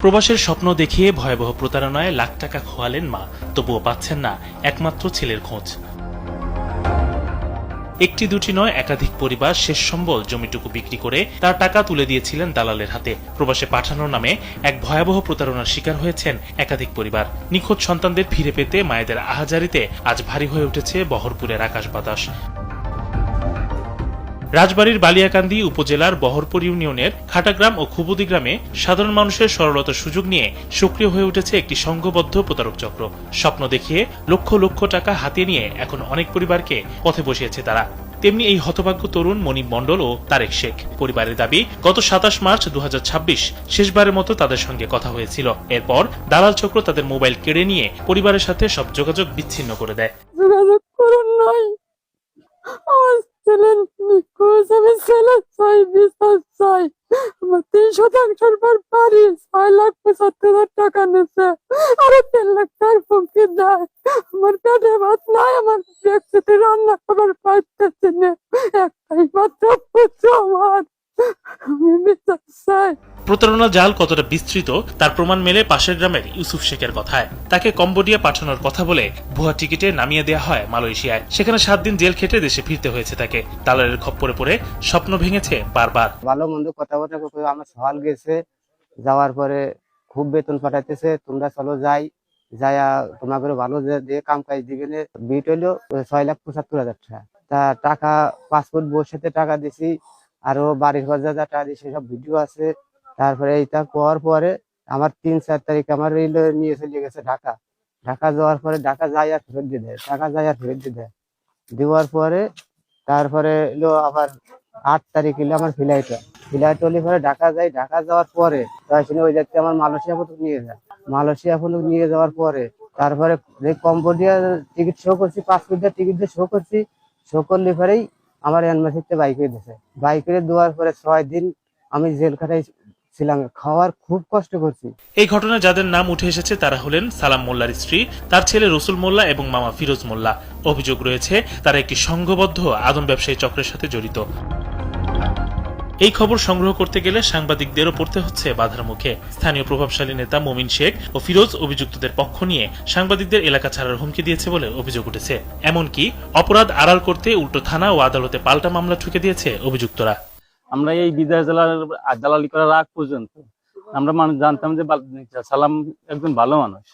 প্রবাসের স্বপ্ন দেখিয়ে ভয়াবহ প্রতারণায় লাখ টাকা খোয়ালেন মা, তবুও পাচ্ছেন না একমাত্র ছেলের খোঁজ। একটি দুটি নয়, একাধিক পরিবার শেষ সম্বল জমিটুকু বিক্রি করে তার টাকা তুলে দিয়েছিলেন দালালের হাতে। প্রবাসে পাঠানোর নামে এক ভয়াবহ প্রতারণার শিকার হয়েছেন একাধিক পরিবার। নিখোঁজ সন্তানদের ফিরে পেতে মায়েদের আহাজারিতে আজ ভারী হয়ে উঠেছে বহরপুরের আকাশ বাতাস। রাজবাড়ীর বালিয়াকান্দি উপজেলার বহরপুর ইউনিয়নের খাটাগ্রাম ও খুবুদি গ্রামে সাধারণ মানুষের সরলতার সুযোগ নিয়ে সক্রিয় হয়ে উঠেছে একটি সংঘবদ্ধ প্রতারক চক্র। স্বপ্ন দেখিয়ে লক্ষ লক্ষ টাকা হাতিয়ে নিয়ে এখন অনেক পরিবারকে পথে বসিয়েছে তারা। তেমনি এই হতভাগ্য তরুণ মনিব মণ্ডল ও তারেক শেখ পরিবারের দাবি, গত ২৭ মার্চ ২০২৬ শেষবারের মতো তাদের সঙ্গে কথা হয়েছিল। এরপর দালাল চক্র তাদের মোবাইল কেড়ে নিয়ে পরিবারের সাথে সব যোগাযোগ বিচ্ছিন্ন করে দেয়। যোগাযোগ করুন নাই, আমার ছেলে নিখোঁজ, আমি ছেলে চাই, বিচার চাই। আমার ৩ শতাংশের পর বাড়ি ৬,৭৫,০০০ টাকা নিচ্ছে, আরো ৩ লাখ টাকার হুমকি দেয়। আমার পেটে ভাত নাই, আমার ব্যক্তিতে রান্না করার পাইতেছি না, একটাই মাত্র পুত্র আমার, আমি বিচার চাই। প্রতারণা জাল কতটা বিস্তৃত তার প্রমাণ মেলে পাশের গ্রামের ইউসুফ শেখের কথায়। তাকে কম্বোডিয়া পাঠানোর কথা বলে ভুয়া টিকিটে নামিয়ে দেওয়া হয় মালয়েশিয়ায়। সেখানে ৭ দিন জেল খেটে দেশে ফিরতে হয়েছে তাকে। দালালের খপ্পরে পড়ে স্বপ্ন ভেঙেছে বারবার। ভালো মন্দ কথাবার্তা আমার সওয়াল গেছে, যাওয়ার পরে খুব বেতন পাঠাইতেছে, তোমরা চলো যাই, যাইয়া তোমাকে ভালো দিয়ে কাম কাজ দিবে। বিট হইলো ৬,৭৫,০০০ টাকা। তা টাকা পাসপোর্ট বইয়ের সাথে টাকা দিছি, আরো বাড়ির ঘর যা টাকা দিছি সব ভিডিও আছে। তারপরে এইটা পাওয়ার পরে আমার ৩-৪ তারিখ আমার নিয়ে চলে গেছে ঢাকা। ঢাকা যাওয়ার পরে ঢাকা যাই আর ফেরত দিয়ে দেয়, টাকা যাই আর ফেরত দিয়ে দেয়। দেওয়ার পরে তারপরে এলো আবার ৮ তারিখ এলো আমার ফ্লাইট হলে পরে ঢাকা যাই। ঢাকা যাওয়ার পরে ওই দেখতে আমার মালয়েশিয়া পর্যন্ত নিয়ে যায়। মালয়েশিয়া পর্যন্ত নিয়ে যাওয়ার পরে তারপরে কম্বোডিয়া টিকিট শো করছি, পাসপোর্টের টিকিট দিয়ে শো করছি। শো করলে পরেই আমার এনমাসিতে বাইকে দিয়েছে। বাইকে দেওয়ার পরে ৬ দিন আমি জেল খাটাই ছিলাম, খাওয়ার খুব কষ্ট করছি। এই ঘটনায় যাদের নাম উঠে এসেছে তারা হলেন সালাম মোল্লার স্ত্রী, তার ছেলে রসুল মোল্লা এবং মামা ফিরোজ মোল্লা। অভিযোগ রয়েছে তারা একটি সংঘবদ্ধ আদম ব্যবসায়ী চক্রের সাথে জড়িত। এই খবর সংগ্রহ করতে গেলে সাংবাদিকদেরও পড়তে হচ্ছে বাধার মুখে। স্থানীয় প্রভাবশালী নেতা মমিন শেখ ও ফিরোজ অভিযুক্তদের পক্ষ নিয়ে সাংবাদিকদের এলাকা ছাড়ার হুমকি দিয়েছে বলে অভিযোগ উঠেছে। এমনকি অপরাধ আড়াল করতে উল্টো থানা ও আদালতে পাল্টা মামলা ঠুকে দিয়েছে অভিযুক্তরা। আমরা এই বিদায় জেলার দালালি করার আগ পর্যন্ত আমরা মানুষ জানতাম যে সালাম একজন ভালো মানুষ,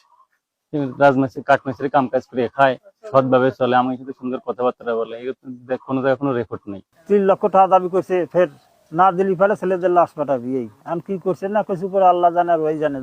রাজমিস্ত্রি কাঠমিস্ত্রি কাম কাজ করে খায়, সৎভাবে চলে, আমার সাথে সুন্দর কথাবার্তা বলে, কোনো জায়গায় কোনো রেকর্ড নেই। ৩ লক্ষ টাকা দাবি করছে, ফের না দিলি ফেলে ছেলেদের লাশ পাঠাবি। এই আমি কি করছে না করছি পরে আল্লাহ জানে আর ওই জানে।